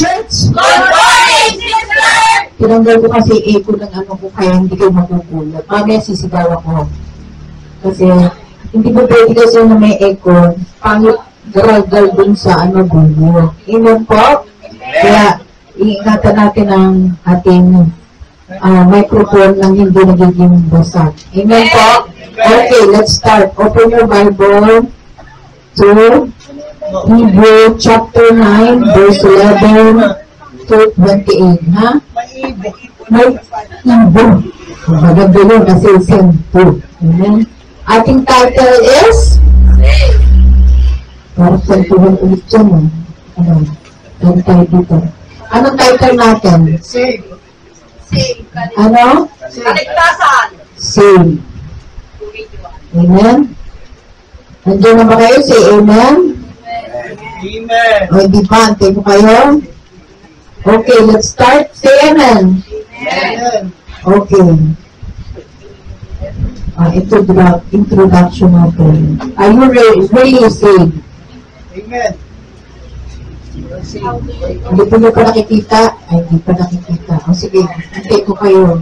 Church? Good morning, sister! Tinanggal ko kasi echo ng ano ko kaya hindi kayo magugulat. Mamaya sisigaw ako. Kasi hindi ba pwede kasi na may echo, pangit garal-gal dun sa ano bulo. Amen po? Kaya iingatan natin ang ating microphone nang hindi nagiging basag. Amen po? Okay, let's start. Open your Bible to Hebrew chapter 9, verse 11 to 28. Ha? May ibo. Maganda yun kasi sento. Amen? Ating title is parang sentuhan ulit dyan. Ano tayo dito? Anong title natin? Save. Ano? Kaligtasan. Save. Amen? Nandiyan na ba kayo? Say amen? Amen. O hindi pa, antay ko kayo. Okay, let's start. Say amen. Amen. Okay. Ito introduction natin. Are you really saved? Amen. Hindi po niyo pa nakikita? Ay, hindi pa nakikita. O sige, antay ko kayo.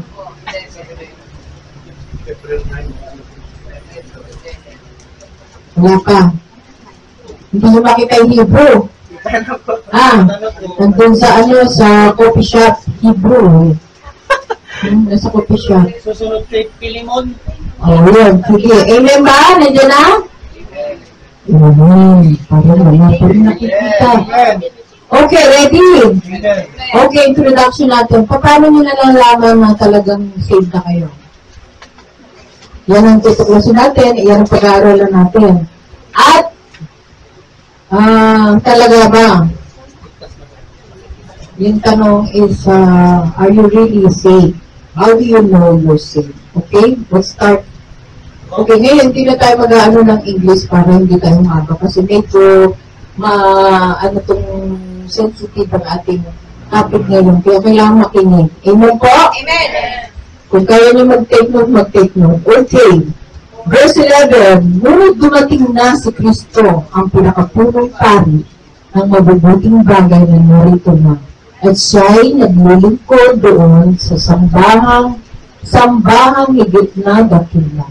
Wala pa. Hindi niyo makita yung Hebrew. Nandun sa sa coffee shop, Hebrew. Nasa coffee shop. Susunod kay Pilimon. Yun. Sige. Amen ba? Nandiyan na? Amen. Parang wala pa rin nakikita. Okay, ready? Okay, introduction natin. Paano nyo nalalaman na talagang saved na kayo? Yan ang tutuklasin natin. Yan ang pag-aaralan natin. At, talaga ba? Yung tanong is, are you really saved? How do you know you're saved? Okay, let's start. Okay, ngayon, hindi na tayo mag-aano ng English para hindi tayo maaga. Kasi medyo, tong sensitive ang ating topic ngayon. Kaya kailangan makinig. Amen po? Amen. Kung kaya niyo mag-take note, mag-take note. Okay. Verse 11, ngunit dumating na si Kristo, ang pinakapunong pari ng mabubuting bagay na narito na. At siya'y naglilingkod doon sa sambahang higit na dakila.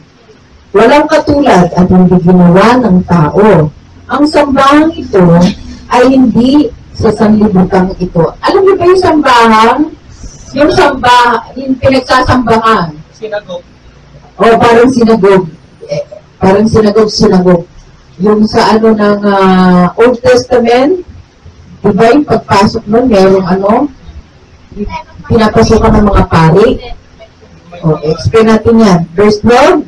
Walang katulad at hindi ginawa ng tao. Ang sambahang ito ay hindi sa sanlibutan ito. Alam niyo ba yung sambahan? Yung pinagsasambahan. Sinagog. O, parang sinagog. Parang sinagog. Yung sa ng Old Testament, diba yung pagpasok nun, merong pinapasokan ng mga pari. O, explain natin yan. Verse 12,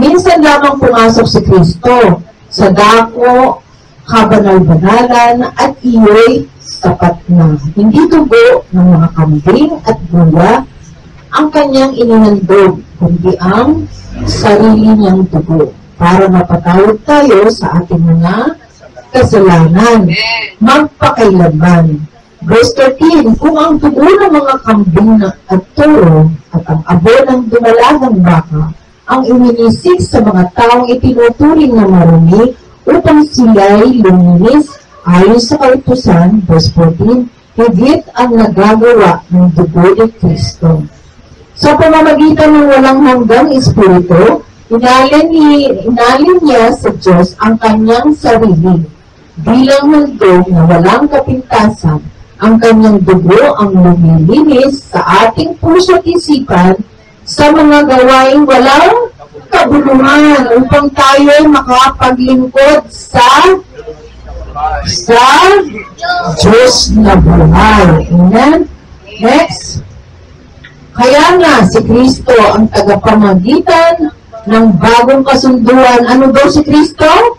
minsan lamang pumasok si Kristo sa dako, kabanal-banalan, at iyo'y sapat na. Hindi dugo ng mga kambing at gula ang kanyang inihandog, kundi ang sarili niyang dugo para mapatawad tayo sa ating mga kasalanan. Magpakailanman. Verse 13, kung ang dugo ng mga kambing at toro at ang abo ng dumalagang baka ang ininisik sa mga taong itinuturing na marumi upang sila'y luminis ayon sa kautusan, verse 14, higit ang nagagawa ng dugo ni Kristo. Sa pamamagitan ng walang hanggang espiritu, inalin niya sa Diyos ang kanyang sarili. Bilang handog na walang kapintasan, ang kanyang dugo ang lumilinis sa ating puso't isipan sa mga gawaing walang kabuluhan upang tayo'y makapaglingkod sa Diyos na buhay. Amen? Next. Kaya nga, si Kristo ang tagapamagitan ng bagong kasunduan. Ano daw si Kristo?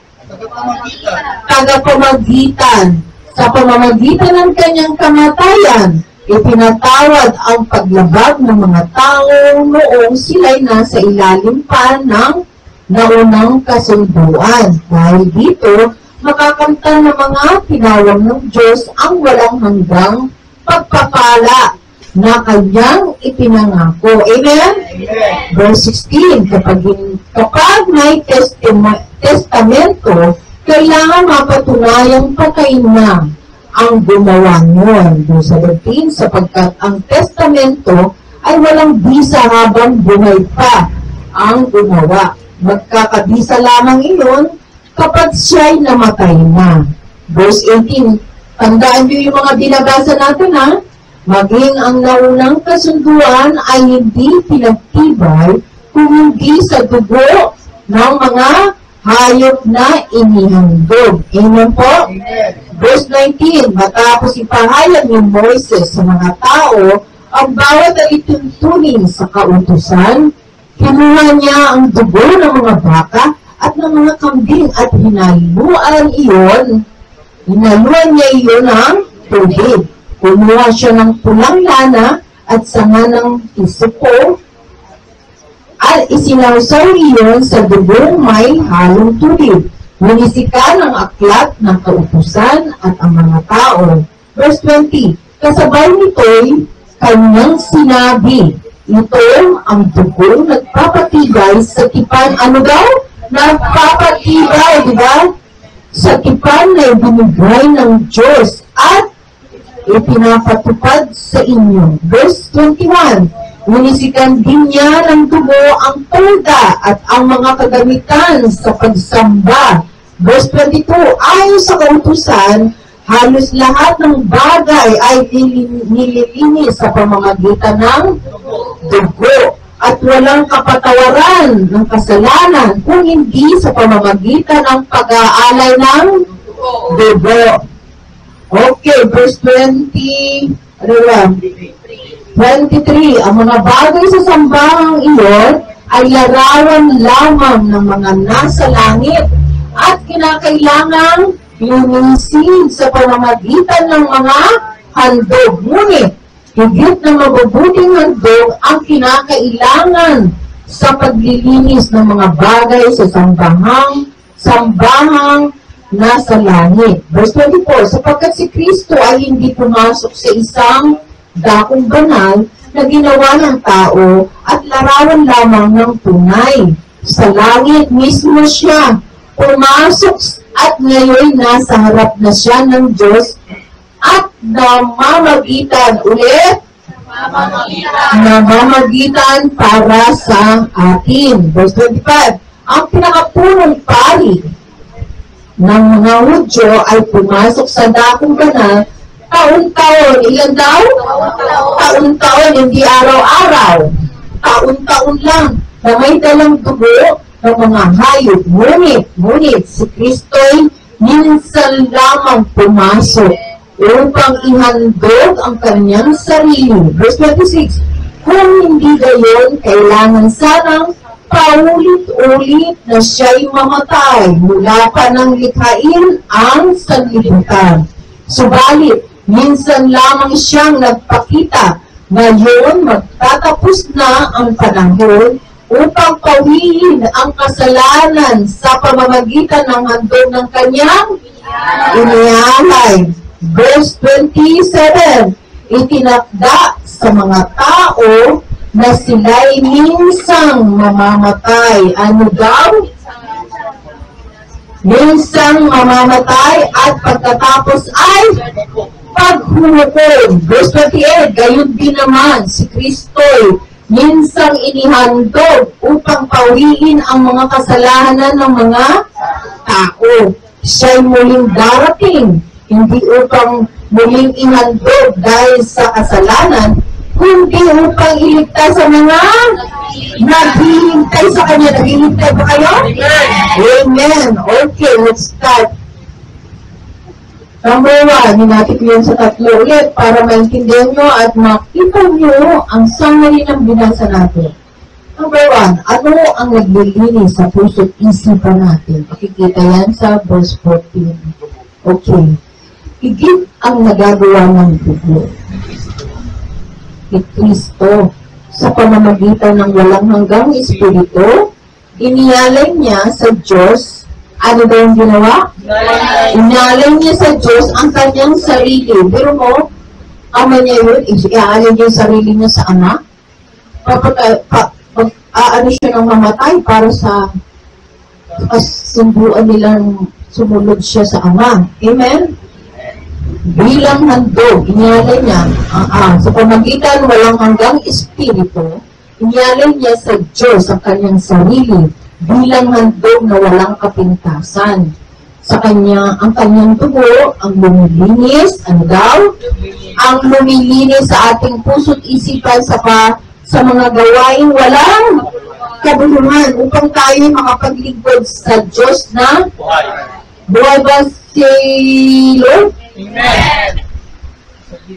Tagapamagitan. Sa pamamagitan ng kanyang kamatayan, ipinatawad ang paglabag ng mga tao noong sila'y nasa ilalim pa ng naunang kasunduan. Dahil dito, makakamtan ng mga tinawag ng Diyos ang walang hanggang pagpapala na kanyang ipinangako. Amen? Amen. Verse 16, kapag may testamento, kailangan mapatunayang patay na ang gumawa niyon. Verse 17, sapagkat ang testamento ay walang bisa habang buhay pa ang gumawa. Magkakabisa lamang iyon kapag siya'y namatay na. Verse 18, tandaan niyo yung mga binabasa natin ha, maging ang naunang kasunduan ay hindi pinagtibay kung hindi sa dugo ng mga hayop na inihandog. Amen po? Amen. Verse 19, matapos ipahayag ni Moises sa mga tao ang bawat alituntunin sa kautusan, kinuha niya ang dugo ng mga baka at ng mga kambing at hinaluan niya iyon ng tubig. Kumuha siya ng pulang lana at sanga ng isupo at isinawsaw iyon sa dugong may halong tubig. Minisikan ang aklat ng kautusan at ang mga tao. Verse 20, kasabay nito'y kanyang sinabi, ito ang dugo nagpapatibay sa tipan. Ano daw? Nagpapatibay, di ba? Sa tipan na ibinigay ng Diyos at ipinapatupad sa inyo. Verse 21, minisikan din niya ng dugo ang tolda at ang mga kagamitan sa pagsamba. Verse 22, ayon sa kautusan, halos lahat ng bagay ay nililinis sa pamamagitan ng dugo at walang kapatawaran ng kasalanan kung hindi sa pamamagitan ng pag-aalay ng dugo. Okay, verse 20, 23, ang mga bagay sa sambahang iyon ay larawan lamang ng mga nasa langit at kinakailangang linisin sa pamamagitan ng mga handog. Ngunit, higit na mabubuting handog ang kinakailangan sa paglilinis ng mga bagay sa sambahang nasa langit. Verse 24, sapagkat si Kristo ay hindi pumasok sa isang dakong banal na ginawa ng tao at larawan lamang ng tunay. Sa langit mismo siya pumasok at ngayon nasa harap na siya ng Diyos at namamagitan ulit, namamagitan para sa atin. Verse 25, ang pinakapunong pari ng mga Hudyo ay pumasok sa dakong banal taon-taon. Ilan daw? Taon-taon, hindi araw-araw. Taon-taon lang na may dalang dugo ng mga hayop. Ngunit, si Kristo'y minsan lamang pumasok upang ihandog ang kanyang sarili. Verse 26, kung hindi gayon, kailangan sanang paulit-ulit na siya'y mamatay mula pa ng likhain ang sanlibutan. Subalit, minsan lamang siyang nagpakita. Ngayon, magtatapos na ang panahon upang pawiin ang kasalanan sa pamamagitan ng handog ng kanyang inialay. Verse 27, itinakda sa mga tao na sila'y minsang mamamatay. Ano daw? Minsang mamamatay at pagkatapos ay paghuhukom. Verse 28, gayon din naman si Kristo'y minsang inihandog upang pawiin ang mga kasalanan ng mga tao. Siya'y muling darating, hindi upang muling ihandog dahil sa kasalanan, kundi upang iligtas sa mga naghihintay sa Kanya. Naghihintay ba kayo? Amen. Okay, let's start. Number 1, hinati ko yan sa tatlo ulit para maintindihan nyo at makita nyo ang summary ng binasa natin. Number 1, ano ang naglilinis sa puso't isipan natin? Pakikita yan sa verse 14. Okay. Higit ang nagagawa ng dugo ni Kristo sa pamamagitan ng walang hanggang Espiritu, inialay niya sa Diyos. Ano daw yung ginawa? Inalay niya sa Diyos ang kanyang sarili. Pero mo, ama niya yun, iaalay niya yung sarili niya sa Ama. Ano siya ng mamatay para sa kasunduan nilang sumunod siya sa Ama. Amen? bilang handog, inyalay niya, sa pamagitan walang hanggang espiritu, inyalay niya sa Diyos ang kanyang sarili, bilang handog na walang kapintasan. Sa kanya, ang kanyang dugo, ang lumilinis, ano daw? Ang lumilinis sa ating puso't isipan sa mga gawaing walang kabuluhan upang tayo makapaglingkod sa Diyos na buhay ba si Lord? Amen.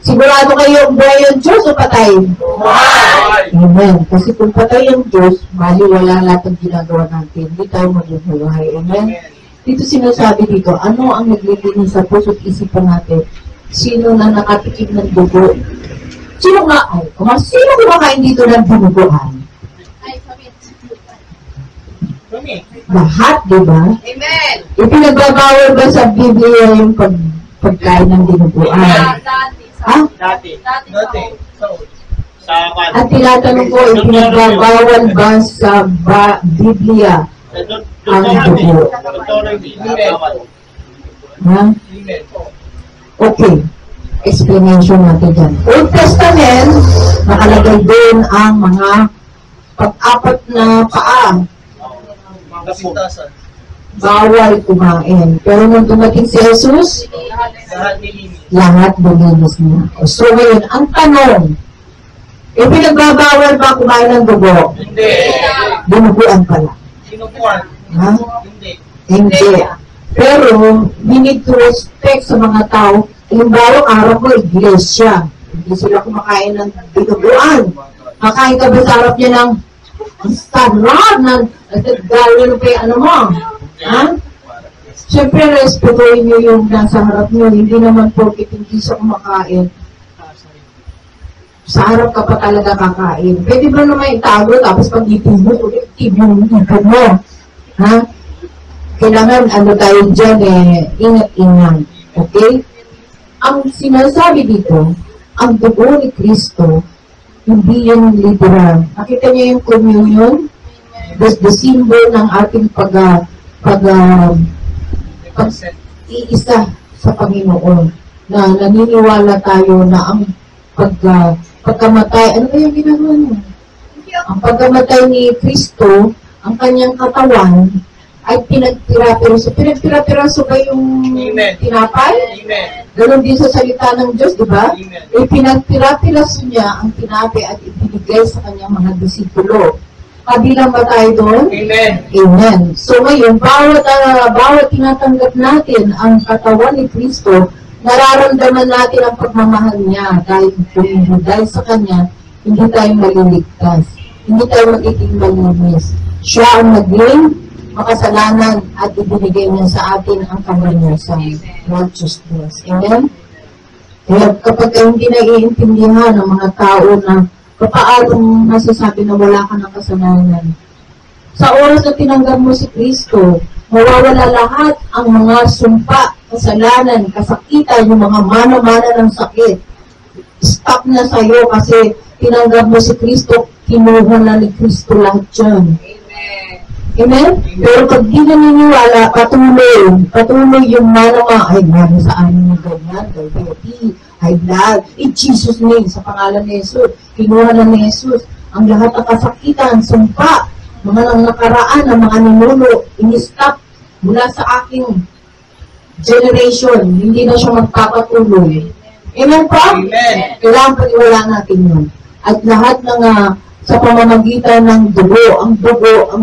Sigurado kayo buhay yung Diyos o patay? Buhay. Amen. Kasi kung patay yung Diyos, mali wala lahat ng ginagawa natin. Hindi tayo magbubuhay. Amen. Dito sinasabi dito, ano ang naglilinis sa puso't isipan natin? Sino na nakatikim ng dugo? Sino kumakain dito ng dinuguan? Lahat, di ba? Amen. Ipinagbabawal ba sa Biblia yung pagkain ng dinuguan? Ha? Dati. So, sa At tinatanong ko, ipinagbabawal ba sa Biblia ang dugo? Ha? Okay. Explanation natin dyan. Old Testament, nakalagay doon ang mga pag-apat na paa. Kasintasan. Bawal kumain. Pero nung dumating si Jesus, Lahat nilinis. lahat bulinis niya. So ngayon, ang tanong, pinagbabawal ba kumain ng dugo? Hindi. Dinuguan pala. Sinukuhan. Ha? Hindi. Hindi. Pero, we need to respect sa mga tao. Halimbawa, araw ko, iglesia. Hindi sila kumakain ng dinuguan. Kakain ka ba sa harap niya ng ang sarap ng gawin pa yung ano mo? Ha? Siyempre, respetuhin niyo yung nasa harap niyo. Hindi naman porkit hindi siya kumakain. Sa harap ka pa talaga kakain. Pwede ba naman itago tapos pag ipin mo, ipin mo. Ha? Kailangan, ano tayo dyan ingat-ingat. Okay? Ang sinasabi dito, ang dugo ni Kristo, hindi yung literal. Nakita niyo yung communion? The symbol ng ating iisa sa Panginoon. Na naniniwala tayo na ang pagkamatay, ano ba yung ginagawa niyo? Ang pagkamatay ni Kristo, ang kanyang katawan, ay pinagtira-piraso ba yung tinapay? Amen. Ganon din sa salita ng Diyos, di ba? Amen. Pinagtira-piraso niya ang tinapay at ibinigay sa kanyang mga disipulo. Kabilang ba tayo doon? Amen. Amen. So ngayon, bawat tinatanggap natin ang katawan ni Kristo, nararamdaman natin ang pagmamahal niya dahil sa kanya, hindi tayo maliligtas. Hindi tayo magiging malinis. Siya ang naging makasalanan at ibinigay niya sa atin ang kabanyasan, righteousness. Amen? Kaya kapag hindi naiintindihan ng mga tao na paano masasabi na wala ka ng kasalanan, sa oras na tinanggap mo si Kristo, mawawala lahat ang mga sumpa, kasalanan, kasakitan, yung mga mana-mana ng sakit. Stop na sa'yo kasi tinanggap mo si Kristo, kinuha na ni Kristo lahat yan. Amen? Pero pag di naniniwala, patuloy yung manama, ay mano sa amin yung ganyan, diabetes, high blood, Jesus name, sa pangalan ni Jesus, kinuha na ni Jesus, ang lahat ng kasakitan, sumpa, mga nang nakaraan, ng mga ninuno, in-stop mula sa aking generation, hindi na siya magpapatuloy. Amen po? Amen. Kailangan paniwala natin yun. At lahat ng sa pamamagitan ng dugo, ang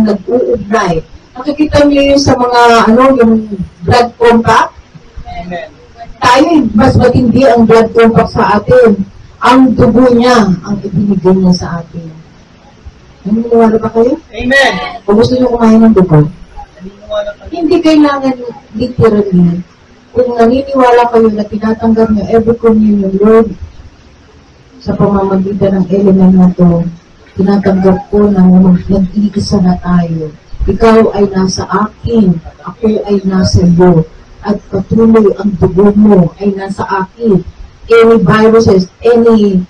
nag-uugnay. Nakikita niyo yun sa mga, yung blood compact? Amen. Tayo, mas matindi ang blood compact sa atin. Ang dugo niya, ang ibinigay niya sa atin. Naniniwala ba kayo? Amen. O gusto niyo kumain ng dugo? Naniniwala ka. Hindi kailangan literally. Kung naniniwala kayo na tinatanggap niyo every communion, Lord, sa pamamagitan ng element na to, tinatanggap ko na nag-iisa na tayo. Ikaw ay nasa akin, ako ay nasa iyo, at patuloy ang dugo mo ay nasa akin. Any viruses, any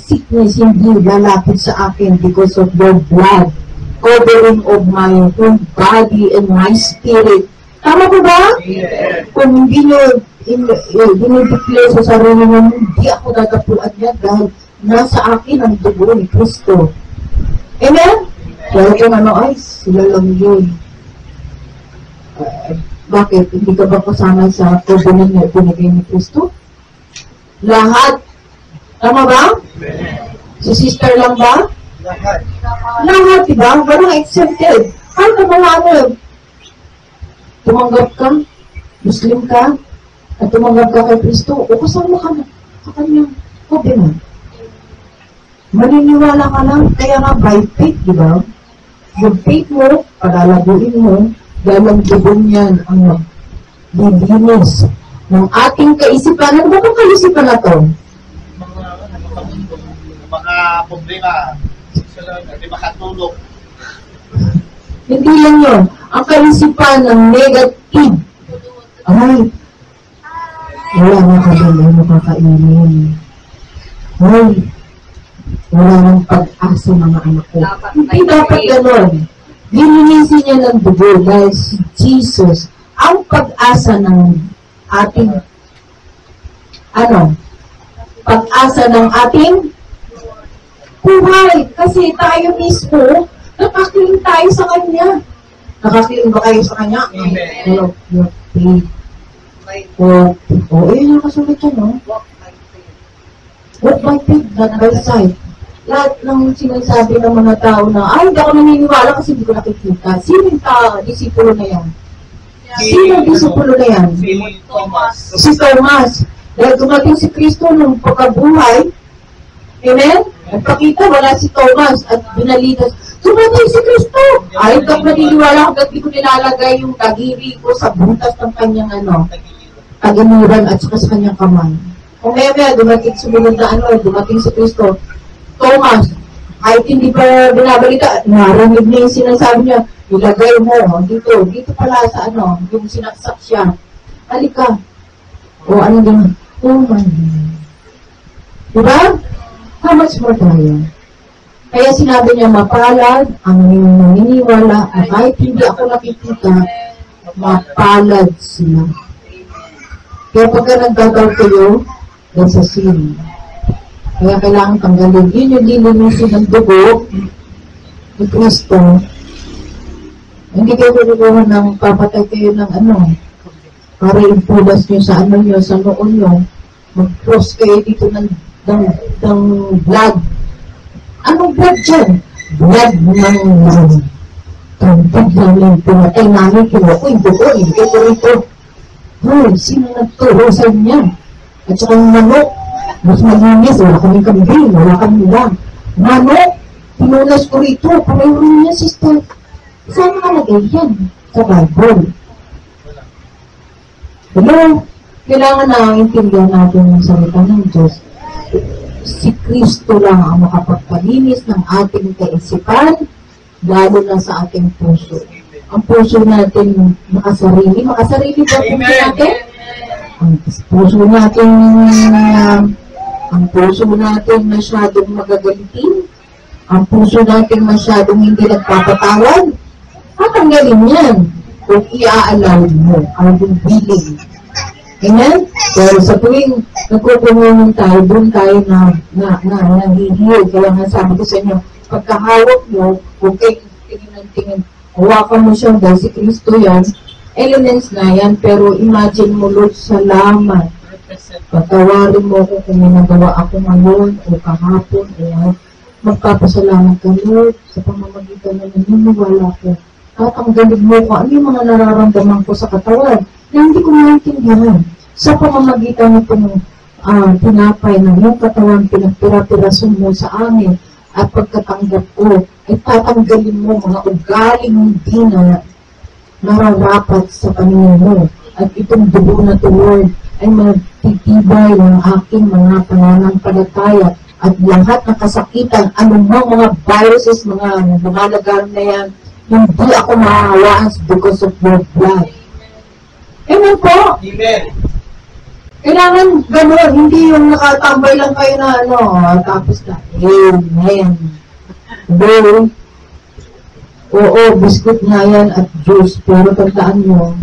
sickness hindi lalapit sa akin because of your blood, covering of my whole body and my spirit. Tama po ba? Amen. Kung hindi nyo dinideclare sa sarili mo, hindi ako dadapuan niya dahil nasa akin ang dugo ni Kristo. Amen? Kaya kung ano ay, sila lang yun. Bakit? Hindi ka ba kasama sa covenant na binigay ni Kristo? Lahat. Tama ba? Si sister lang ba? Lahat. Lahat, diba? Parang exempted. Kahit ang mga ano, tumanggap ka, Muslim ka, at tumanggap ka kay Kristo, o kasama ka na sa kanyang covenant. Maniniwala ka lang, kaya nga by faith, diba? Yung faith mo, palalaguin mo, dahil ang dubon yan ang maglilinis ng ating kaisipan. Ano ba itong kaisipan na to? Mga problema, hindi makatulog. Hindi lang yun. Ang kaisipan ng negative. Ay, wala na kabili, makakainin. Ay, wala nang pag-asa mga anak ko. Hindi dapat ganon. Lilinisin niya ng dugo dahil si Jesus ang pag-asa ng ating pag-asa ng ating buhay. Kasi tayo mismo, nakakiling tayo sa Kanya. Nakakiling ba kayo sa Kanya? Amen. Your faith. Ayun yung kasulit yan, no? Walk by faith, not by sight. Lahat ng sinasabi ng mga tao na, ay, hindi ako naniniwala kasi hindi ko nakikita. Sino yung disipulo na yan? Sino yung disipulo na yan? Si Thomas. Si Thomas. Dahil dumating si Kristo nung pagkabuhay, amen? Nagpakita, wala si Thomas at binalitas. Dumating si Kristo! Ay, hindi ako naniniwala hanggang di ko nilalagay yung tagiri ko sa butas ng kanyang tagiliran at saka sa kanyang kamay. Kung maya dumating sumunod na dumating si Kristo, Thomas, kahit hindi pa binabalita, narinig niya yung sinasabi niya, ilagay mo, dito pala sa yung sinaksak siya. Halika. O ano din, oh my God. Diba? How much more tayo? Kaya sinabi niya, mapalad ang naniniwala na kahit hindi ako nakikita, mapalad sila. Kaya pagka nagdadaw kayo, that's a sin. Kaya kailangan tanggalin. Yun yung lilinisin ng dugo ni Kristo. Hindi kayo kukuha ng papatay kayo ng para impulas nyo sa nyo, sa noon nyo. Mag-cross kayo dito ng blood. Anong blood dyan? Blood ng tambig namin. Pumatay namin. Kinuha ko yung dugo. Hindi kayo rito. Hoy, sino nagturo sa inyo? At saka yung manok. Mas malinis, wala kaming kambing, wala kaming lang. Manok, pinunas ko rito, pareho rin niya, sister. Saan nakalagay yan? Sa Bible. Hello? Kailangan na intindihan natin yung salita ng Diyos. Si Kristo lang ang makapagpalinis ng ating kaisipan, lalo na sa ating puso. Ang puso natin makasarili. Makasarili ba ang puso natin? Ang puso natin masyadong magagalitin. Ang puso natin masyadong hindi nagpapatawad. Tatanggalin yan kung iaalaw mo ang biling. Amen? Pero sa tuwing nagkukumulong tayo, doon tayo nahihil. Kaya nga sabi ko sa inyo, pagkahawak mo, huwag kayong tingin ng tingin. Hawakan mo siya dahil si Kristo yan. Elements na yan, pero imagine mo, Lord, salamat. Patawarin mo ako kung may nagawa ako ngayon o kahapon o magpapasalamat ka, Lord, sa pamamagitan na naniniwala ko. Tatanggalin mo ko ano yung mga nararamdaman ko sa katawan na hindi ko maintindihan. Sa pamamagitan nitong tinapay ng iyong katawan, pinagpira-pirasun mo sa amin at pagkatanggap ko, ay tatanggalin mo mga ugaling hindi na nararapat sa paningin mo. At itong dugo na to, Lord, ay magtitibay ng aking mga pananampalataya at lahat ng kasakitan, anumang mga viruses, mga lumalagang na yan, hindi ako mahahawaan because of your blood. Amen po? Amen. Kailangan gano'n, hindi yung nakatambay lang kayo na tapos na, amen. Though, oo, biscuit nga yan at juice, pero tandaan mo,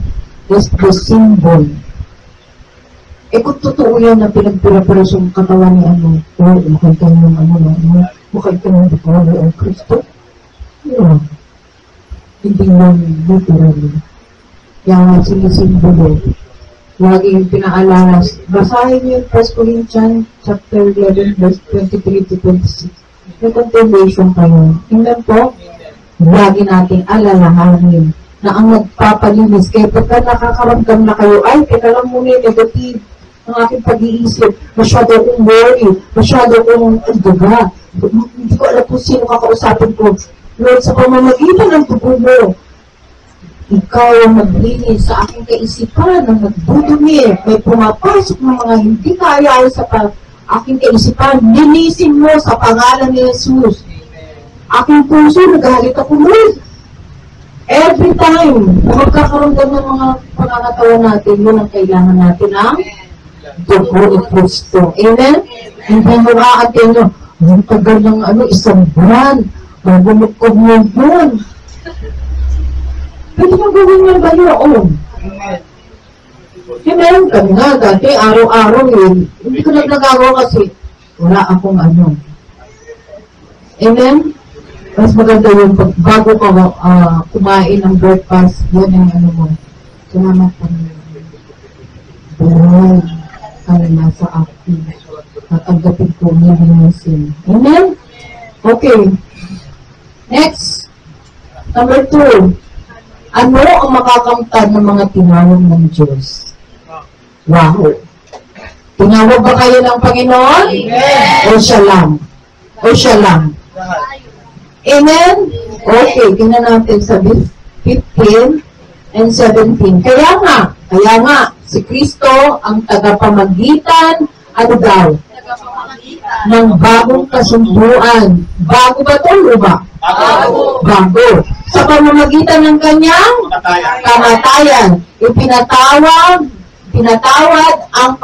just the symbol Eh kung totoo yan na pinagpura-puras yung katawan ni makay ka ng makay ka ng Dipolo o Kristo. Hindi lang literally. Kaya nga sinisimbolo. Lagi yung pinaalala. Basahin niyo yung 1 Corinthians chapter 11 verse 23 to 26. May continuation kayo. Tingnan po, lagi nating alalahanin na ang magpapalinis. Kaya pagka nakakaramdam na kayo, ay, teka lang muna yung negative ng aking pag-iisip. Masyado akong worry. Masyado akong duga. Hindi ko alam kung sino kakausapin ko. Lord, sa pamamagitan ng dugo mo, ikaw ang maglinis sa aking kaisipan ng nagdudumi. May pumapasok ng mga hindi kaya sa aking kaisipan. Linisin mo sa pangalan ni Jesus. Aking puso, naghalit ako, Lord. Every time na magkakaroon ng mga pangangatawan natin, yun ang kailangan natin ang dugo ni Kristo. Amen? Hindi mo makakatin nyo, ang tagal ng isang buwan, magumukog mo yun. Pwede mo gawin mo ba yun? Amen? Kami nga, dati, araw-araw yun. Hindi ko nagagawa kasi wala akong Amen? Mas maganda yung bago ka kumain ng breakfast, yan ang mo. Salamat po. Buhay ang nasa akin. Tatanggapin ko nilinisin. Amen? Okay. Next. Number 2. Ano ang makakamtan ng mga tinawag ng Diyos? Wow. Tinawag ba kayo ng Panginoon? O siya lang? O siya lang? Amen? Okay, tingnan natin sa 15 and 17. Kaya nga, si Kristo ang tagapamagitan, daw? Ng bagong kasunduan. Bago ba ito o ba? Bago. Sa pamamagitan ng kanyang kamatayan, pinatawad ang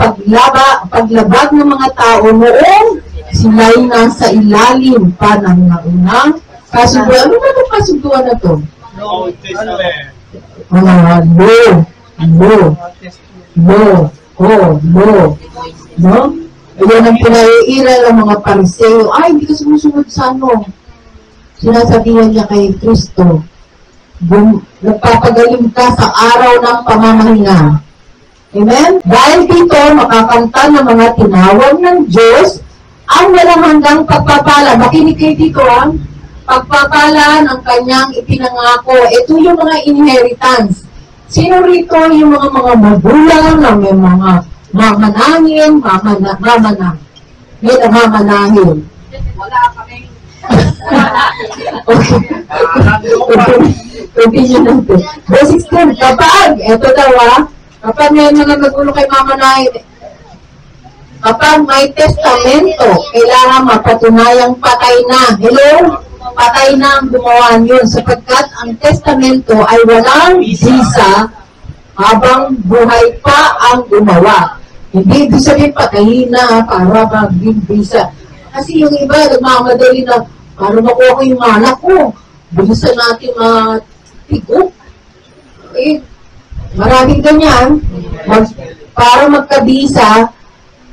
paglabag ng mga tao noong sila'y nasa ilalim pa ng naunang kasunduan. Ano ba itong kasunduan na ito? Law. No? Ayan ang pinaiiral ng mga Pariseo. Ay, hindi ka sumusunod sa Sinasabihan niya kay Kristo, nagpapagaling ka sa araw ng pamamahinga. Amen? Dahil dito, makakanta ng mga tinawag ng Diyos ang walang hanggang pagpapala. Makinig kayo dito, pagpapala ng kanyang ipinangako. Ito yung mga inheritance. Sino rito yung mga magulang na may mga mamanahin, may namamanahin. Wala kami. Okay. Continue natin. Basic term, kapag, ito daw kapag may mga magulo kay mamanahin, kapag may testamento, kailangan mapatunayang patay na. Hello? Patay na ang gumawa yun sapagkat ang testamento ay walang visa habang buhay pa ang gumawa. Hindi ibig sabihin patayin na para maging visa. Kasi yung iba, nagmamadali na para makuha ko yung anak ko. Bilisan natin matigok. Eh, maraming ganyan. Para magkabisa,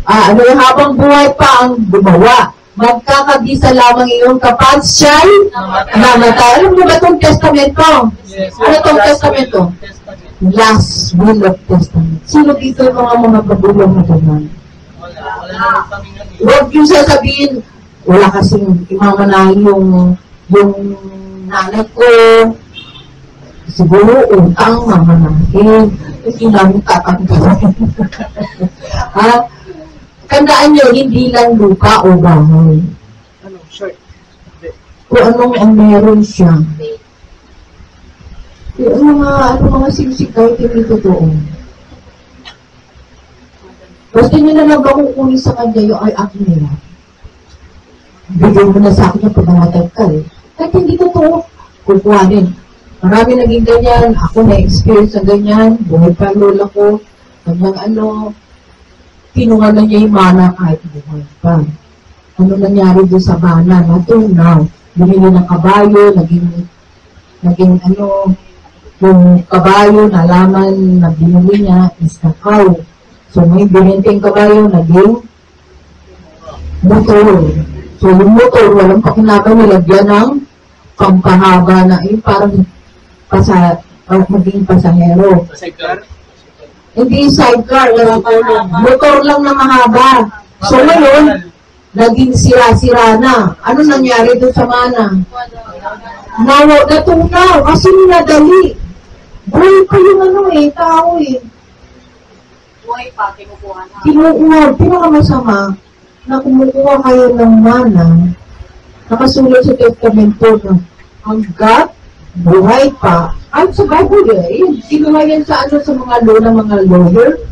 habang buhay pa ang gumawa. Magkakabisa lamang iyon kapag siya'y namatay. Alam mo ba itong testamento? Ano itong testamento? Last will of testament. Sino dito yung mga pagulong na ganyan? Huwag yung sasabihin, wala kasing imamanahin yung nanay ko. Siguro utang mamanahin. Hindi namin tatanggalin. Tandaan nyo, hindi lang lupa o bahay. Kung anong ang meron siya. Yung mga sinisig kahit hindi totoo. Basta nyo na lang ako kukunin sa kanya yung ay akin nila. Bigyan mo na sa akin yung pagmamatag ka Kahit hindi totoo, kukuhanin. Marami naging ganyan. Ako na-experience ng ganyan. Buhay pa lola ko. Hanggang tinungalan niya yung mana kahit buhay pa. Ano nangyari doon sa mana? Natunaw. Bumili ng kabayo, naging yung kabayo, nalaman na binili niya is kakao. So, may bininteng kabayo, naging motor. So, yung motor, walang pakinabang, nilagyan ng pampahaba na, parang maging pasahero. Sidecar. Hindi sidecar, motor lang na mahaba. So, ngayon, naging sira-sira na. Ano nangyari doon sa mana? Natunaw, kasi nadali. Buhay pa yung tao Buhay pa, kinukuha na. Pinakamasama, na kumukuha kayo ng mana, nakasulat sa testamento na hanggat buhay pa, ay sa Bible yun, kinuha yan sa mga law ng mga lawyer,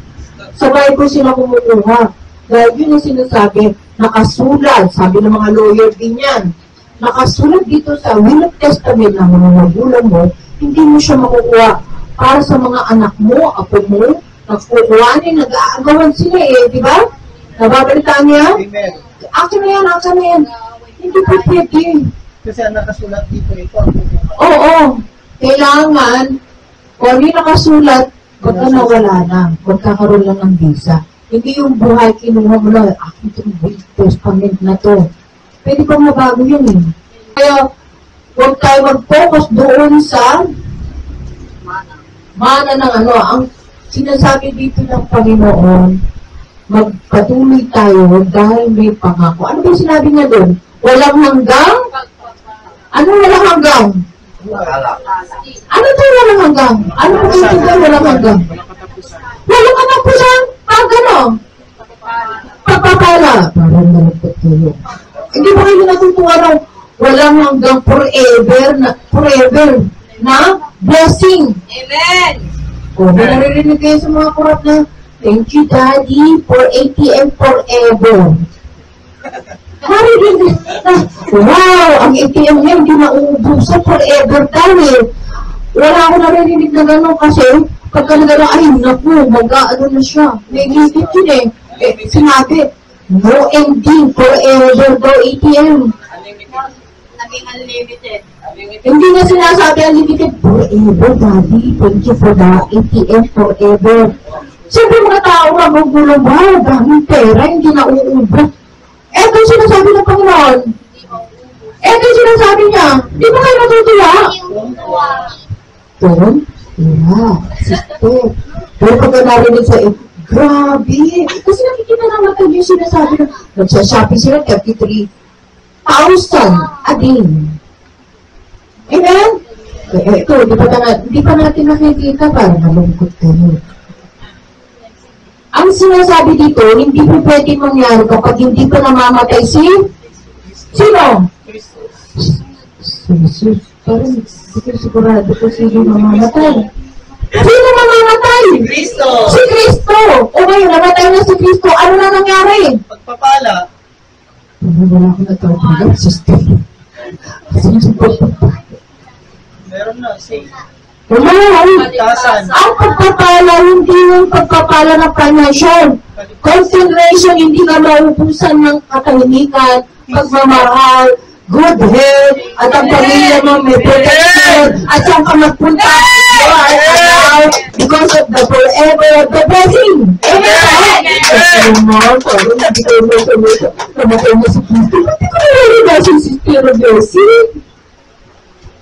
sa Bible sila kumukuha. Dahil yun yung sinasabi, nakasulat, sabi ng mga lawyer din yan, nakasulat dito sa Will of Testament ng mga magulang mo, hindi mo siya makukuha para sa mga anak mo, apo mo, nagkukuhanin, nag-aagawan sila di ba? Nababalitaan niya? Amen. Akin na yan. Hindi po pwede. Kasi ang nakasulat dito, ito. Oo. Kailangan, kung ano yung nakasulat, pagka nawala na, magkakaroon lang ng visa. Hindi yung buhay kinuha mo lang, akin itong testament na to. Pwede pang mabago yun Kaya, huwag tayo mag-focus doon sa mana ng ang sinasabi dito ng Panginoon, magpatuloy tayo dahil may pangako. Ano ba sinabi niya doon? Walang hanggang? Ano walang hanggang? Ano to walang hanggang? Ano ba ito walang hanggang? Walang katapusan? Pagpapala. Parang nalagpat kayo. Hindi ba kayo natutuwa ng walang hanggang forever na blessing? Amen! O, may naririnig kayo sa mga kurap na thank you, Daddy, for ATM forever. Naririnig na, wow, ang ATM niya hindi nauubusan forever daw Wala ako naririnig na gano'n kasi pagka na gano'n, ay naku, mag-ano na siya. May limit yun sinabi, no ending, forever daw ATM. Naging unlimited. Hindi na sinasabi unlimited, forever, Daddy, thank you for the ATM forever. Siyempre mga tao na magulong, wow, daming pera, hindi na uubos. Eto yung sinasabi ng Panginoon. Eto yung sinasabi niya. Di ba kayo natutuwa? Pero, sister. Pero pag narinig sa grabe. Kasi nakikita naman tayo yung sinasabi na, nagsashopping sila 33,000 a day. Amen? Ito, di pa natin nakikita para malungkot kayo. Ang sinasabi dito, hindi po pwede mangyari kapag hindi pa namamatay sino? Jesus. Parang hindi ko sigurado kung sino mamamatay. Sino mamamatay? Kristo! Si Kristo! O ngayon, namatay na si Kristo. Ano na nangyari? Pagpapala. Wala ko natawag. Sister. Meron na, say. Ang pagpapala, hindi yung pagpapala ng financial. Concentration, hindi ka maubusan ng katahimikan, pagmamahal, good health, at ang pamilya mo may protection, at saan ka magpunta, because of the forever of the blessing. Amen! Parang hindi ko namatay mo si Kristo. Hindi ko naliligaw si Sister Blessing.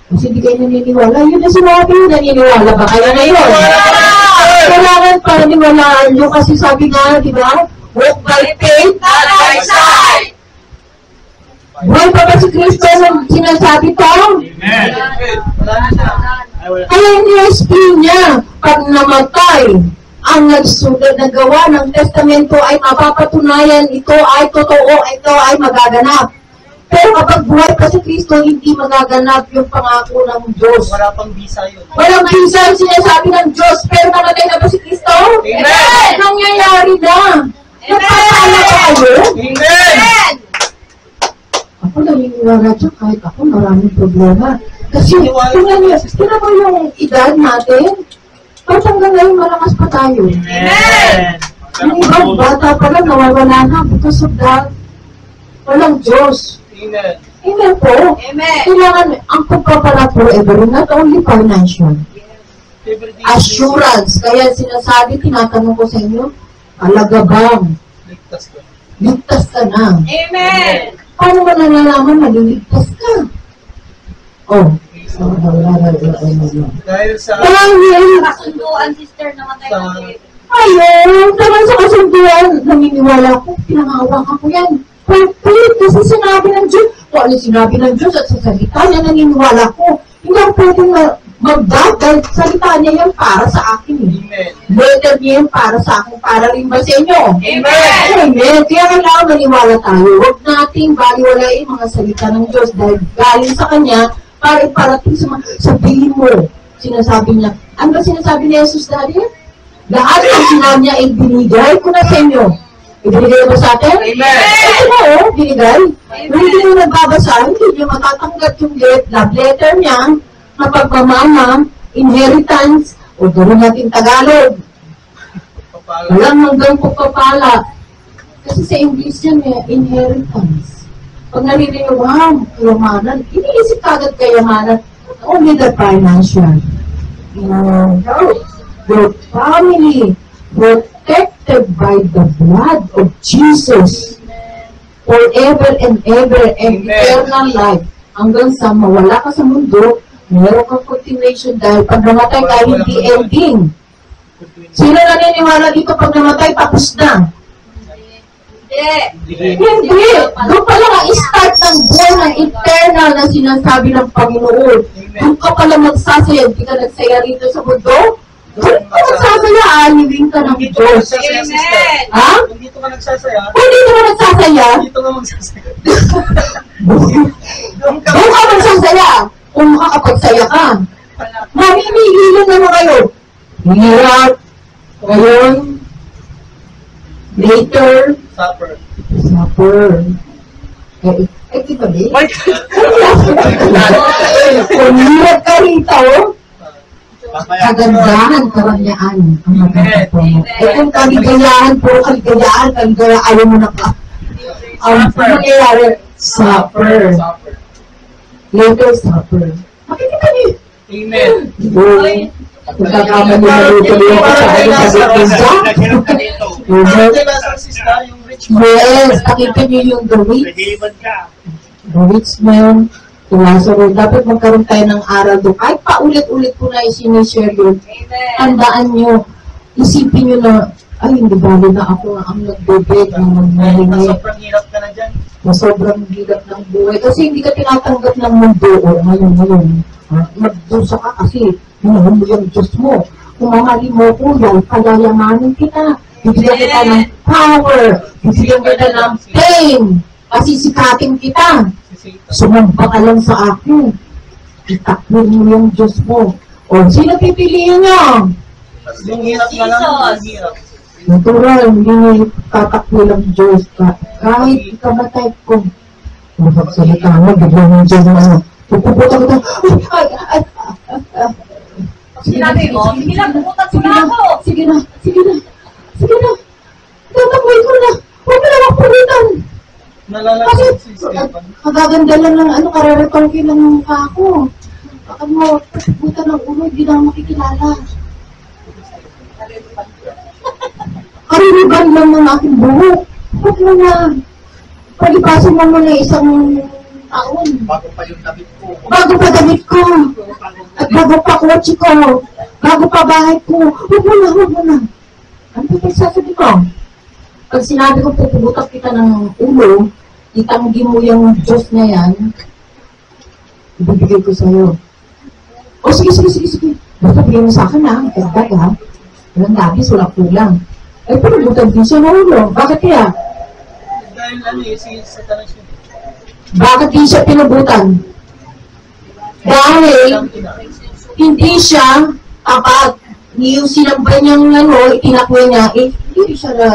Kasi hindi kayo naniniwala. Yun na sinabi yun, naniniwala ba kayo ngayon? Kailangan paniwalaan nyo kasi sabi nga, di ba? Walk by faith, not by sight. Buhay pa ba si Kristo nung sinasabi to? Amen. Wala na siya. Kaya ini-explain niya, pag namatay, ang nagsulat na gawa ng testamento ay mapapatunayan, ito ay totoo, ito ay magaganap. Pero kapag buhay pa si Kristo, hindi magaganap yung pangako ng Diyos. Wala pang visa yun. Walang visa ang sinasabi ng Diyos, pero namatay na ba si Kristo? Amen! Nangyayari na. Nagpapala ba kayo? Amen! Ako naniniwala dyan, kahit ako maraming problema. Kasi, tingnan mo yung edad natin, kahit hanggang ngayon malakas pa tayo. Amen! Yung ibang bata pa lang nawawala na because of that. Walang Diyos. Amen. Amen po. Amen. Kailangan ang pagpapala forever, not only financial. Favorite day. Assurance. Kaya sinasabi, tinatanong ko sa inyo, Alagabang, Ligtas ka. ligtas ka na. Amen! Paano mo nalalaman maliligtas ka? Oh. Dahil sa... Dahil, Kasunduan, sister, namatay na David. ayun, naman sa kasunduan, naniniwala ko, pinangawakan ko yan. Pwede kasi sinabi ng Diyos, kung ano sinabi ng Diyos at sa salita niya, naniniwala ko. Hindi ako pwedeng magdagdag, salita niya yan para sa akin. Amen. Letter niya yan para sa akin, para rin ba sa inyo? Amen. Amen. Kaya kailangan maniwala tayo. Huwag nating baliwalain mga salita ng Diyos dahil galing sa Kanya para iparating sa sabihin mo. Sinasabi niya, ano ba sinasabi ni Jesus dati? Lahat ng sinabi niya ay binigay ko na sa inyo. Ibinigay ba sa atin? Amen. Ito na binigay. Kung hindi nyo nagbabasa, hindi nyo matatanggap yung love letter niya na pagmamana, inheritance, o gawin natin Tagalog. Walang hanggang pagpapala. Kasi sa English yan, inheritance. Pag naririnig, wow, kayamanan, iniisip kagad kayamanan, only the financial. Your family protected by the blood of Jesus forever and ever and Amen. eternal life. Hanggang sa mawala ka sa mundo, meron kang continuation dahil pag namatay ka, hindi ending. Sino naniniwala dito pag namatay, tapos na? Hindi. Hindi. Doon pa lang ang start ng buhay ng eternal na sinasabi ng Panginoon. Doon ka pala magsasaya. Hindi ka nagsaya rito sa mundo. Doon ka nagsasaya, alibing ka ng Dito ka Diyos. nagsasaya, sister. Amen! Ha? Kung dito ka nagsasaya, Kung dito ka nagsasaya, dito ka magsasaya. doon ka magsasaya. Kung makakapagsaya ka. Mamimigilin na mo kayo. Hirap. Ngayon, later, Supper. supper. Kita ba? My Kung hirap ka rito, Mamaya. kagandahan, karanyaan ang magkakaroon. Kung kaligayahan, puro kaligayahan, ayaw mo na ka. Ang nangyayari, supper. Supper. Later, supper. Makikita niyo. Amen. Magkakamali na rin tuloy ako sa akin sa pizza. Naghiram ka dito. Ate Lazar, sister, yung rich man. Yes, nakita niyo yung the rich. Naghihiman ka. The rich man, Lazaro. Dapat magkaroon tayo ng aral doon. Kahit paulit-ulit ko na isinishare yun. Amen! Tandaan nyo, isipin nyo na, ay, hindi bali na ako ang nagbebeg ng Dahil na magmahingi sobrang hirap ka na dyan. na sobrang hirap ng buhay. Kasi hindi ka tinatanggap ng mundo. O, ngayon. Magdusa ka kasi, hinahon mo yung Diyos mo. Kung mamali mo ko, yan, pagayamanin kita. Bibigyan kita ng power. Bibigyan kita ng fame. Kasi sikatin kita. Si Satan. Sumamba ka lang sa akin. Itakwil mo yung Diyos mo. O, sino pipiliin nyo? Yung hirap na lang, ang hirap. Natural, hindi mo tatakbo ng Diyos ka. Kahit ikamatay ko. Magsalita mo, biglang ng Diyos na pupuputa ko tayo. Sinabi mo, sige lang, puputat ko na ako! Sige na. Tatakboy ko na. Huwag na lang pulitan. Nalalaman si Stephen. Kagaganda lang ng kararetalki lang ng mukha ko. Baka mo, puputa ng ulo, hindi na ako makikilala. Kaririban lang ng aking buhok. Huwag mo na. Palipasin mo muna isang taon. Bago pa yung damit ko. Bago pa damit ko. At bago pa kotse ko. Bago pa bahay ko. Huwag mo na. Ano ba sasabi ko? Pag sinabi ko pupubutak kita ng ulo, itanggi mo yung Diyos na yan, ibibigay ko sa'yo. O sige. Basta bigay mo sa akin ha. Kagdag ha. Walang labis, walang kulang. Ay, pinubutan din siya ng ulo. Bakit kaya? Dahil ano eh, si Satanas yun. Bakit di siya pinubutan? Dahil hindi siya kapag yung sinamba niyang itinakwil niya, hindi siya na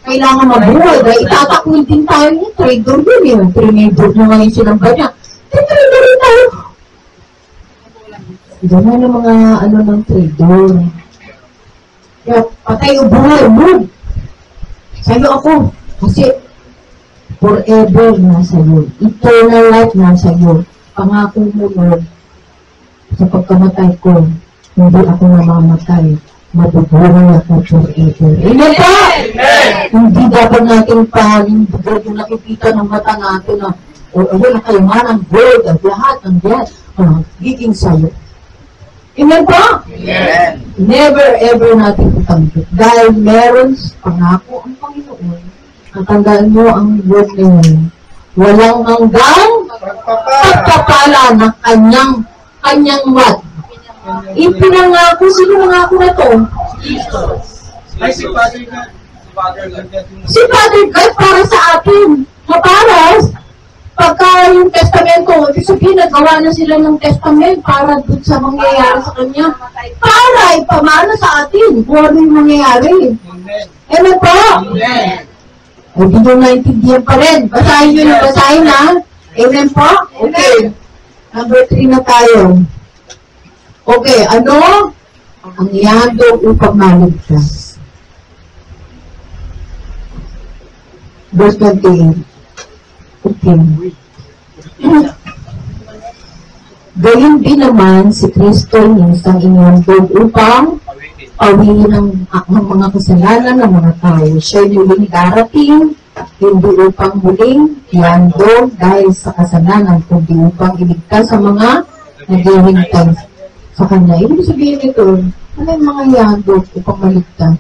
kailangan mabuhay. Dahil itatakwil din tayo niya. Trader yun eh. Trader niya ngayon sinamba niya. Trader rin tayo. Ganyan ang mga ng trader. Kaya patay o buhay mo. Sa'yo ako. Kasi forever nasa iyo. Eternal life nasa iyo. Pangako mo, Lord, sa pagkamatay ko, hindi ako namamatay. mabubuhay ako forever. Amen po? Hindi dapat natin panindigan yung nakikita ng mata natin na ayun na kayo man ang gold at lahat ng yan giging sa'yo. Amen po? Amen. Never ever natin itanggap. Dahil meron pangako ang Panginoon. Ang tandaan mo ang word na yun. Walang hanggang pagpapala ng kanyang mat. Ipinangako, sino nangako na to? Ay, si Father God. Si Father God. Si Father God para sa atin. Maparas, pagka yung testamento, ibig sabihin, nagawa na sila ng testament para dun sa mangyayari sa kanya. Para ipamana sa atin kung ano yung mangyayari. Amen. Amen po? Amen. Ay, hindi nyo naintindihan pa rin. Basahin nyo na, basahin na. Amen po? Okay. Number 3 na tayo. Okay, ano ang ihandog upang maligtas? Verse 28. Okay. Gayun din naman si Kristo minsan inihandog upang pawiin ng mga kasalanan ng mga tao. Siya'y muling darating, hindi upang muling ihandog dahil sa kasalanan, kundi upang iligtas sa mga naghihintay sa kanya. Ibig sabihin ito, ano yung mga ihandog upang maligtas?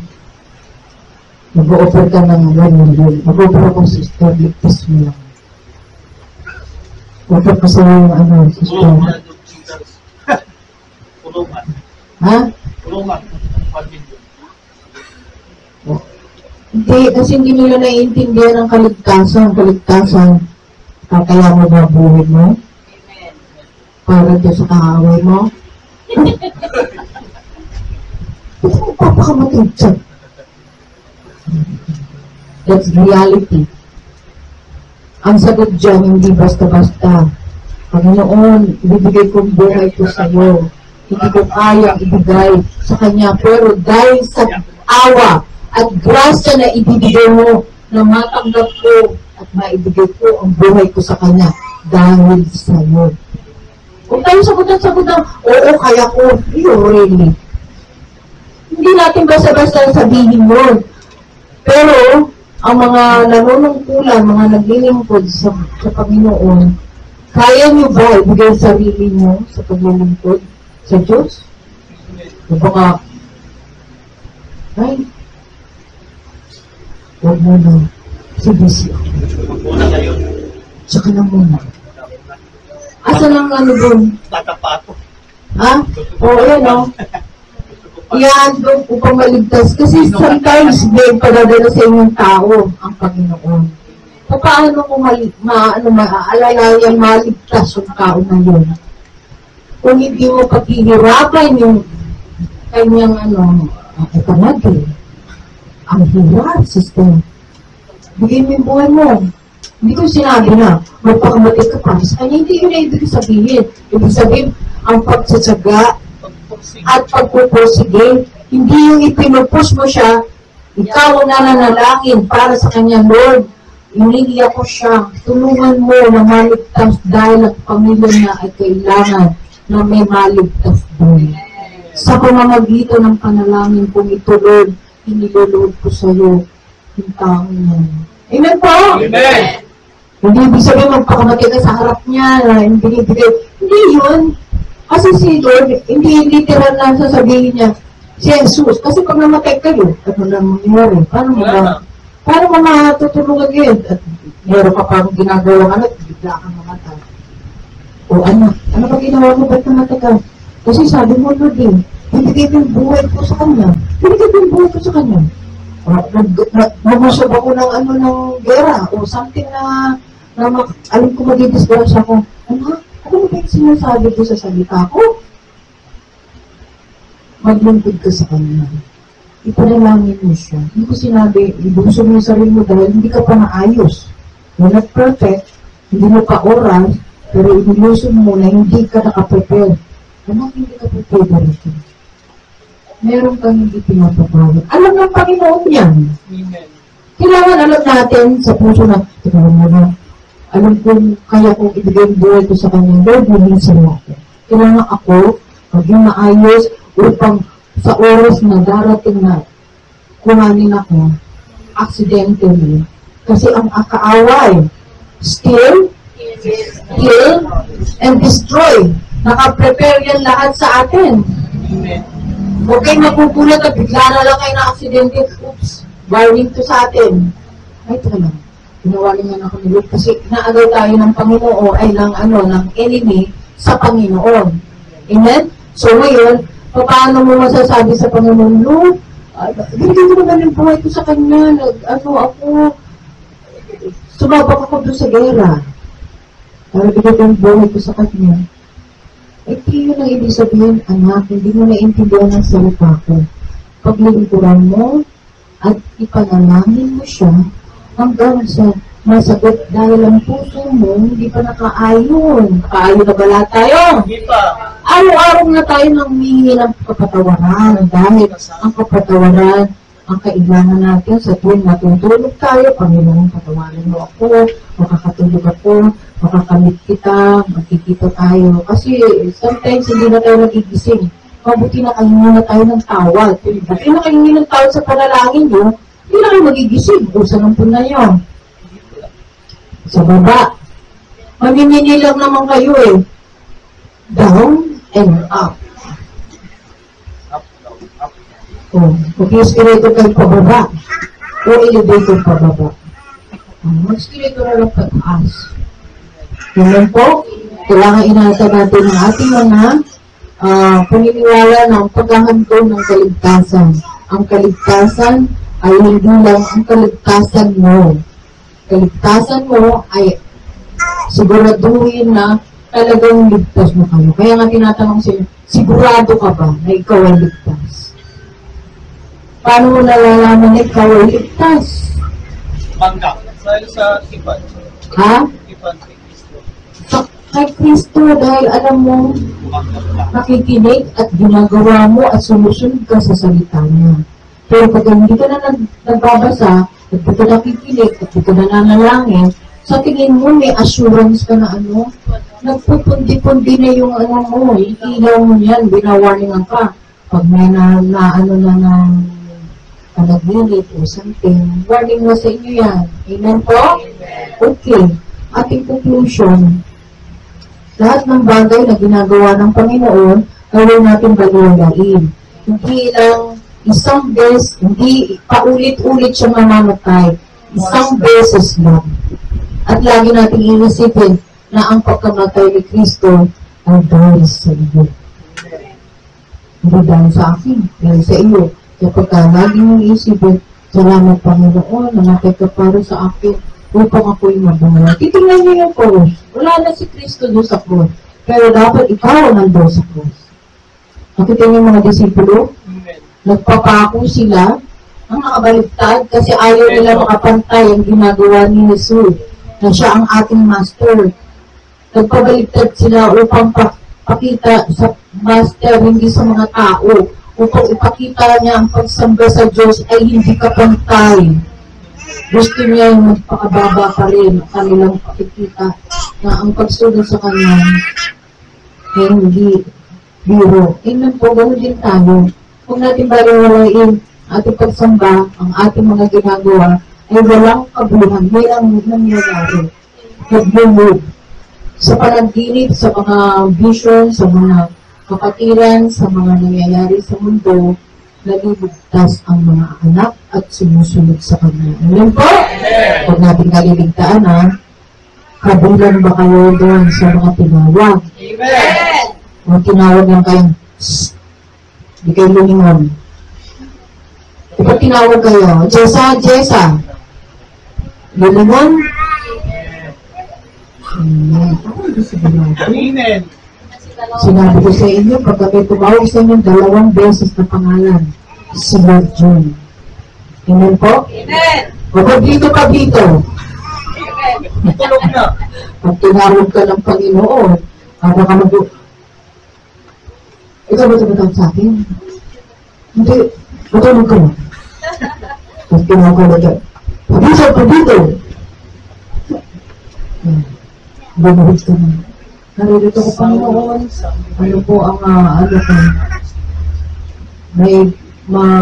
Mag-o-offer ka ng 1 million. Mag-o-offer ako, sister, ligtas mo lang. Offer ko sa yung sister. Kulungan. Ha? Kulungan. Hindi, kasi hindi nila naiintindihan ang kaligtasan. Kaligtasan, kaya mo ba buhay mo? Para dyan sa kaaway mo? Ito mo papakamatid siya. That's reality. Ang sagot dyan, hindi basta-basta. Panginoon, ibibigay kong buhay ko sa iyo. Hindi ko kaya ibigay sa Kanya. Pero dahil sa awa at grasya na ibibigay mo, na matanggap ko at maibigay ko ang buhay ko sa Kanya dahil sa iyo. Kung tayo sagutan, oo, kaya ko, really. Hindi natin basta-basta sabihin yun. Pero, ang mga nanunungkulan, mga naglilingkod sa Panginoon, kaya niyo ba ibigay sarili niyo sa paglilingkod sa Diyos? O baka, ay, huwag mo na, si Magmuna kayo. tsaka na muna. Asa lang ano doon? Tatapato. Ha? Oo, yan o. Yan doon upang maligtas. Kasi sometimes, may padadala sa inyong tao ang Panginoon. Paano mo maalalayan maligtas yung tao na yun? Kung hindi mo paghihirapan yung kanyang ito natin, ang hirap, sister. Bigay mo yung buhay mo. Hindi ko sinabi na, magpakamatid ka pa. Sa kanya, hindi yun na ibig sabihin. Ibig sabihin, ang pagsasaga at pagpupursige, hindi yung ipinupus mo siya, ikaw ang nananalangin para sa kanya, Lord, iniiyak ko siya, tulungan mo na maligtas dahil ang pamilya niya ay kailangan na may maligtas doon. Sa pamamagitan ng panalangin kong ito, Lord, inilulod ko sa iyo yung taong yan. Amen po? Amen. Hindi ibig sabihin magpakamatay ka sa harap niya, hindi yun. Kasi si Lord, hindi literal na sasabihin niya, si Jesus, kasi pag namatay kayo, ano na mangyari? Paano mo matutulungan yun? At meron ka pang ginagawang bigla kang mamatay. O anak, ano ba ginawa mo? Ba't namatay ka? Kasi sabi mo, Lord, ibigay ko yung buhay ko sa kanya. Ibigay ko yung buhay ko sa kanya. Mamusog ako ng gera o something na alam ko magdidisgrasya ako. Ano ba yung sinasabi ko sa salita ko? Maglungkod ka sa kanya. Ipanalangin mo siya. Hindi ko sinabi, ibusog mo yung sarili mo dahil hindi ka pa naayos. You're not perfect, hindi mo pa oras, pero ibilusog mo na hindi ka nakaprepare. Anak, hindi ka prepare dito. Meron kang hindi pinapapawag. Alam ng Panginoon yan. Amen. Kailangan alam natin sa puso na, tingnan mo na, alam kong kaya kong ibigay ang buhay ko sa kanya, Lord, willing sa ako. Kailangan ako maging maayos upang sa oras na darating na kuhanin ako, accidentally, kasi ang akaaway, steal, kill, and destroy. Naka-prepare yan lahat sa atin. Huwag kayo magugulat at bigla na lang kayo na-aksidente. Oops, warning to sa atin. Ay, ito lang. Pinawalingan ako ni Lord kasi naagaw tayo ng Panginoon ay ng enemy sa Panginoon. Amen? So ngayon, paano mo masasabi sa Panginoon, Lord, hindi ko naman yung buhay ko sa Kanya. Ako, sumabak ako doon sa gera. Para bigay ko yung buhay ko sa Kanya. Yun ang ibig sabihin, anak, hindi mo naintindihan ang salita ko. Paglilingkuran mo at ipanalangin mo siya hanggang sa masagot dahil ang puso mo hindi pa nakaayon. Nakaayon na bala tayo? Hindi pa. Araw-araw na tayo nang humingi ng kapatawaran dahil ang kapatawaran ang kailangan natin sa tuwing natutulog tayo. Panginoon, patawarin mo ako, makakatulog ako, makakamit kita, magkikita tayo. Kasi sometimes hindi na tayo nagigising. Mabuti na kayo na tayo ng tawad. Mabuti na kayo ng tawad sa panalangin nyo, hindi na kayo magigising. Usa ng po na yun. Sa baba. Mamimili lang naman kayo eh. Down and up. Mag-i-escalator kayo pababa. O elevator pababa. Mag-escalator na lang pataas. Ganyan po, kailangan inatan natin ang ating mga paniniwala ng paghahanto ng kaligtasan. Ang kaligtasan ay hindi lang ang kaligtasan mo. Kaligtasan mo ay siguraduhin na talagang ligtas mo kayo. Kaya nga tinatanong sila, sigurado ka ba na ikaw ay ligtas? Paano mo nalalaman na ikaw ay ligtas? Mangga. Dahil sa ipan. Ha? Ipan kay Kristo. Kay Kristo, dahil alam mo, nakikinig at ginagawa mo at sumusunod ka sa salita niya. Pero pag hindi ka na nagbabasa, at hindi ka nakikinig, at hindi ka na nanalangin, sa tingin mo may assurance ka na nagpupundi-pundi na yung mo, ilaw mo yan, binawarningan ka. Pag may ng panaginip o something, warning mo sa inyo yan. Amen po? Okay. Ating conclusion, lahat ng bagay na ginagawa ng Panginoon, gawin natin baliwalain. Hindi lang isang beses, hindi paulit-ulit siya mamamatay. Isang beses lang. At lagi natin inisipin na ang pagkamatay ni Kristo ay dahil sa iyo. Hindi dahil sa akin, dahil sa iyo. Kapag lagi mong iisipin, salamat Panginoon, namatay ka para sa akin, upang ako'y mabuhay. Titingnan niyo yung cross. Wala na si Kristo doon sa cross. Pero dapat ikaw nandun sa cross. Nakita niyo yung mga disipulo? Nagpapako sila, ang nakabaligtad, kasi ayaw nila makapantay ang ginagawa ni Jesus, na siya ang ating master. Nagpabaligtad sila upang pakita sa master, hindi sa mga tao, upang ipakita niya ang pagsamba sa Diyos ay hindi kapantay. Gusto niya yung magpakababa pa rin kanilang pakikita na ang pagsunod sa Kanya ay hindi biro. Amen po, ganoon din tayo. Kung natin baliwalain ating pagsamba, ang ating mga ginagawa, ay walang kabuluhan. May ang nangyayari. Nag-move. Sa panaginip, sa mga vision, sa mga kapatiran, sa mga nangyayari sa mundo, naliligtas ang mga anak at sumusunod sa Kanya. Amen po? Huwag natin kaliligtaan, ha? Kabilang ba kayo doon sa mga tinawag? Amen! Huwag tinawag lang kayong, hindi kayo lumingon. Kapag tinawag kayo, Jessa. Lumingon? Amen. Ako hindi sabihin ko. Amen! Sinabi ko sa inyo, pagka may tumawag sa inyo 2 beses na pangalan, si Lord John. Amen po? Amen. Kapag dito pa dito, Tulog na. pag tinawag ka ng Panginoon, para ka ikaw ba tumatawag sa akin? Hindi. Matulog ka na. Pag tinawag ka na dyan, pa dito. Bumabit ka na. Naririto ko, Panginoon, ano po ang ano ko?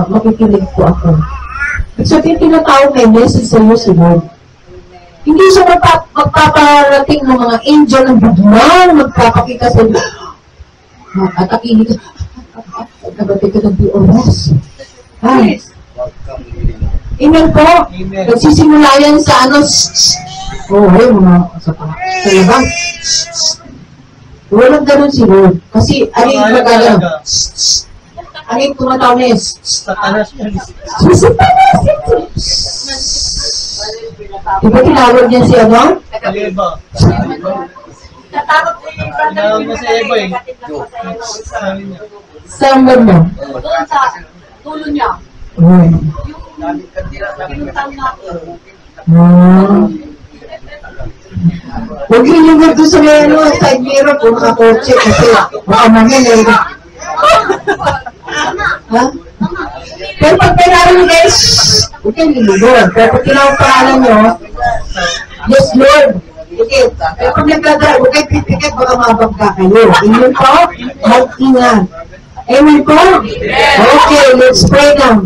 makikinig po ako. At sabihin, tinatawag may message sa iyo si Lord. Hindi siya magpaparating ng mga angel ng biglang magpapakita sa iyo. At akinig ka, nagabati ka ng DOS. Ay. Amen po. Amen. Nagsisimula yan sa ano, ayun mga sa labang. Walang ganun si Lord. Kasi, ano yung magagano? Ano yung tumatawag na yun? Satanas yan. Satanas! Diba tinawag niya si ano? Kaleba. Natakot ko yung brother Tinawag mo si Eva eh. Katid lang pa sa iyo. Sabi niya. Saan ba mo? Doon sa tulo niya. Uy. Pinuntan na ako. Huwag yun yung doon sa may ano, side mirror kung nakakotse kasi baka naman eh. Ha? Pero pag kailangan guys, huwag kayo nilulog. Pero pag tinawag pangalan nyo, yes Lord, tikit. Pero pag nagdadara, huwag kayo pipikit, baka mabagka kayo. Amen po? Mag-ingat. Amen po? Okay, let's pray now.